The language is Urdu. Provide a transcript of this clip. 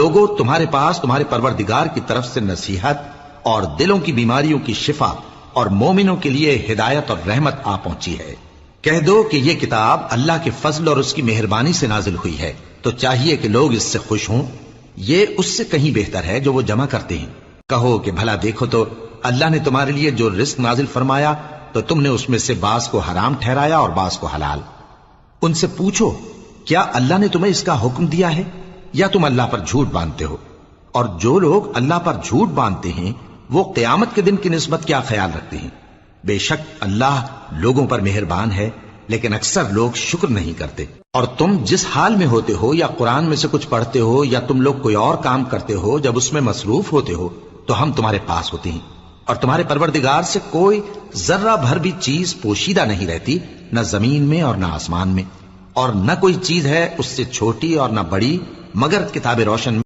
لوگوں تمہارے پاس تمہارے پروردگار کی طرف سے نصیحت اور دلوں کی بیماریوں کی شفا اور مومنوں کے لیے ہدایت اور رحمت آ پہنچی ہے۔ کہہ دو کہ یہ کتاب اللہ کے فضل اور اس کی مہربانی سے نازل ہوئی ہے، تو چاہیے کہ لوگ اس سے خوش ہوں، یہ اس سے کہیں بہتر ہے جو وہ جمع کرتے ہیں۔ کہو کہ بھلا دیکھو تو اللہ نے تمہارے لیے جو رزق نازل فرمایا تو تم نے اس میں سے بعض کو حرام ٹھہرایا اور بعض کو حلال۔ ان سے پوچھو کیا اللہ نے تمہیں اس کا حکم دیا ہے یا تم اللہ پر جھوٹ باندھتے ہو؟ اور جو لوگ اللہ پر جھوٹ باندھتے ہیں وہ قیامت کے دن کی نسبت کیا خیال رکھتے ہیں؟ بے شک اللہ لوگوں پر مہربان ہے، لیکن اکثر لوگ شکر نہیں کرتے۔ اور تم جس حال میں ہوتے ہو، یا قرآن میں سے کچھ پڑھتے ہو یا تم لوگ کوئی اور کام کرتے ہو، جب اس میں مصروف ہوتے ہو تو ہم تمہارے پاس ہوتے ہیں، اور تمہارے پروردگار سے کوئی ذرہ بھر بھی چیز پوشیدہ نہیں رہتی، نہ زمین میں اور نہ آسمان میں، اور نہ کوئی چیز ہے اس سے چھوٹی اور نہ بڑی مگر کتاب روشن